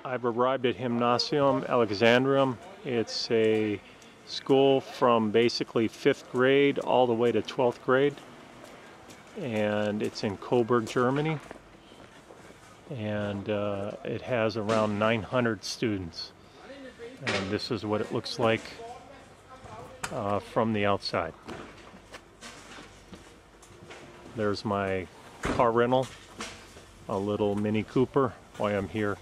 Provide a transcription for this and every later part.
I've arrived at Gymnasium, Alexandrinum. It's a school from basically 5th grade all the way to 12th grade. And it's in Coburg, Germany. And it has around 900 students. And this is what it looks like from the outside. There's my car rental, a little Mini Cooper, while I'm here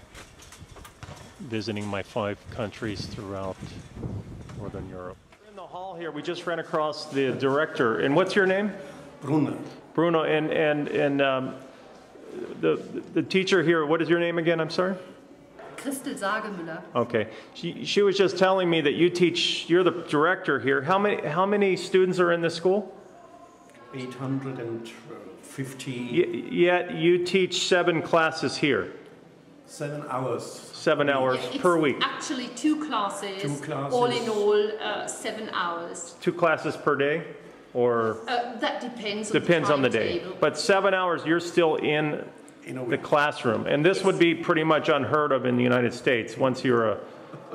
visiting my 5 countries throughout Northern Europe. In the hall here, we just ran across the director. And what's your name? Bruno. Bruno. And the teacher here, what is your name again? I'm sorry? Christel Sagemüller. Okay. She was just telling me that you teach, you're the director here. How many students are in this school? 850. Yet you teach 7 classes here. 7 hours. 7 hours per week. Actually 2 classes. All in all, 7 hours. 2 classes per day, or that depends. Depends on the day. But 7 hours, you're still in the classroom, and this would be pretty much unheard of in the United States. Once you're a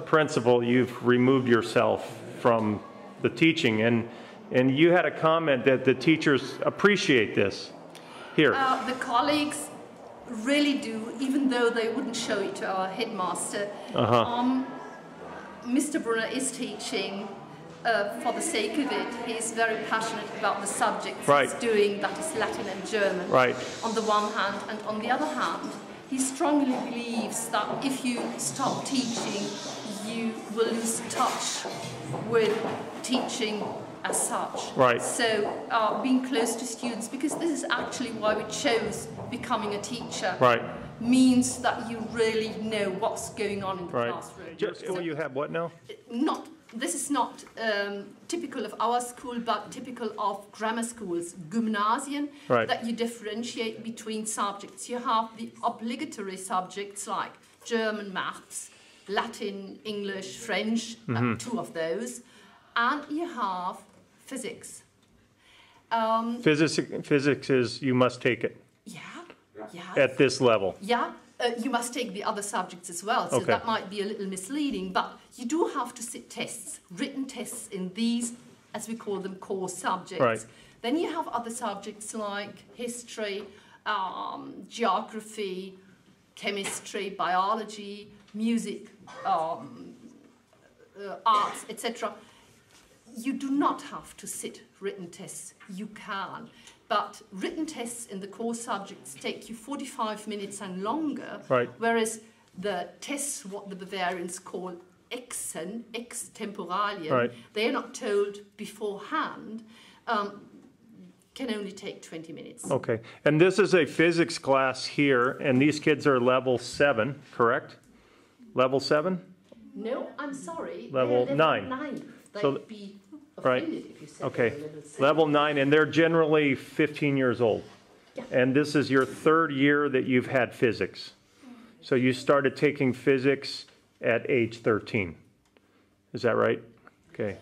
principal, you've removed yourself from the teaching, and you had a comment that the teachers appreciate this. Here. The colleagues really do, even though they wouldn't show it to our headmaster. Mr. Brunner is teaching for the sake of it. He's very passionate about the subjects he's doing, that is Latin and German, on the one hand, and on the other hand, he strongly believes that if you stop teaching, you will lose touch with teaching as such. So being close to students, because this is actually why we chose becoming a teacher, means that you really know what's going on in the classroom. Your school, you have what now? This is not typical of our school, but typical of grammar schools, Gymnasium, that you differentiate between subjects. You have the obligatory subjects like German, maths, Latin, English, French, 2 of those, and you have physics. Physics is, you must take it. At this level. You must take the other subjects as well, so that might be a little misleading, but you do have to sit tests, written tests in these, as we call them, core subjects. Then you have other subjects like history, geography, chemistry, biology, music, arts, etc. You do not have to sit written tests. You can. But written tests in the core subjects take you 45 minutes and longer, whereas the tests, what the Bavarians call extemporalien, they are not told beforehand, can only take 20 minutes. Okay. And this is a physics class here, and these kids are level 7, correct? Level 7? No, I'm sorry. Level 9. 9. So, if you said level 9, and they're generally 15 years old. And this is your 3rd year that you've had physics. So you started taking physics at age 13. Is that right? Okay.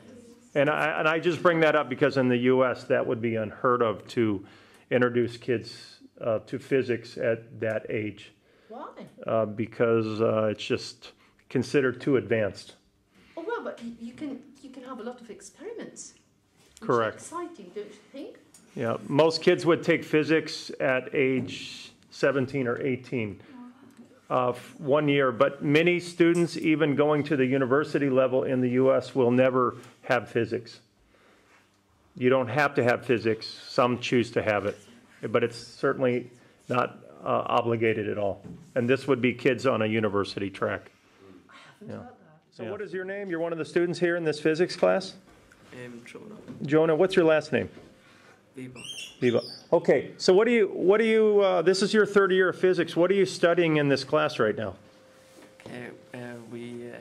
And I just bring that up because in the U.S. that would be unheard of to introduce kids to physics at that age. Why? Because it's just considered too advanced. Oh, well, but you can have a lot of experiments. Correct. It's exciting, don't you think? Yeah, most kids would take physics at age 17 or 18, 1 year, but many students, even going to the university level in the U.S., will never have physics. You don't have to have physics. Some choose to have it, but it's certainly not obligated at all. And this would be kids on a university track. I haven't heard that. So what is your name? You're one of the students here in this physics class? Jonah. Jonah, what's your last name? Viva. Viva. Okay, so what do you, this is your 3rd year of physics. What are you studying in this class right now? We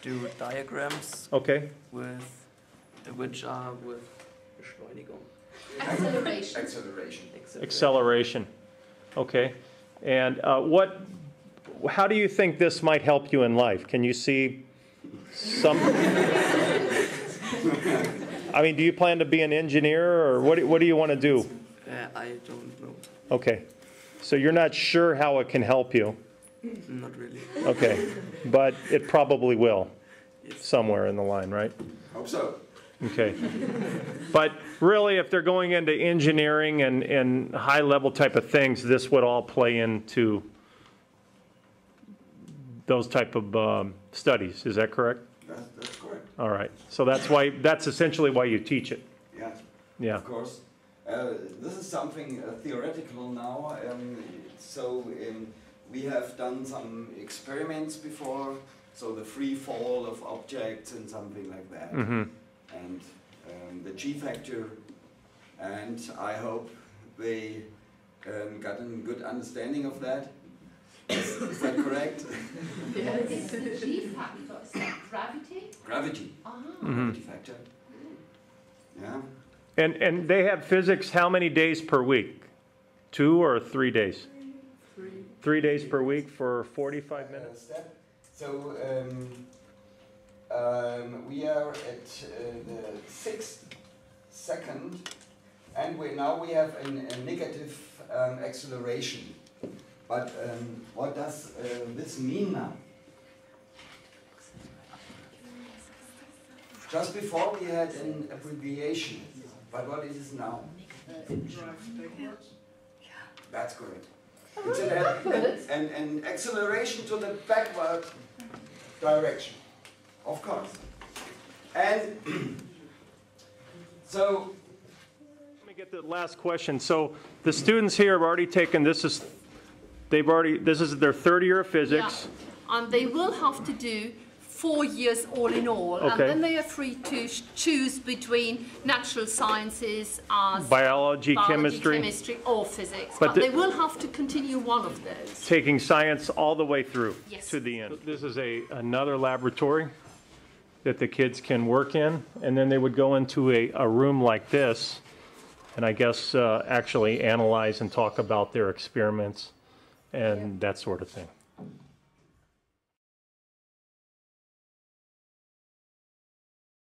do diagrams. Which are with Beschleunigung. Acceleration. Okay. And how do you think this might help you in life? Can you see some... I mean, do you plan to be an engineer, or what do you want to do? I don't know. Okay. So you're not sure how it can help you. Not really. Okay, but it probably will somewhere in the line, right? Hope so. Okay. But really, if they're going into engineering and high-level type of things, this would all play into those type of studies. Is that correct? That's correct. All right. So that's essentially why you teach it. Yeah. Yeah. Of course. This is something theoretical now. We have done some experiments before, so the free fall of objects and something like that. Mm-hmm. And the G factor, and I hope they got a good understanding of that. Is that correct? What is the G factor? Is that gravity? Gravity. Mm-hmm. Gravity factor. Yeah. And they have physics how many days per week? 2 or 3 days? 3 days per week for 45 minutes? So we are at the 6th second, and now we have a negative acceleration. But what does this mean now? Just before we had an abbreviation, but what is it now? That's correct. It's an acceleration to the backward direction, of course. And so, let me get the last question. So the students here have already taken this is their third year of physics. Yeah. And they will have to do 4 years all in all, Okay. and then they are free to choose between natural sciences as Biology, chemistry, or physics. But But they will have to continue one of those. taking science all the way through Yes. to the end. This is another laboratory that the kids can work in, and then they would go into a room like this, and I guess actually analyze and talk about their experiments and that sort of thing.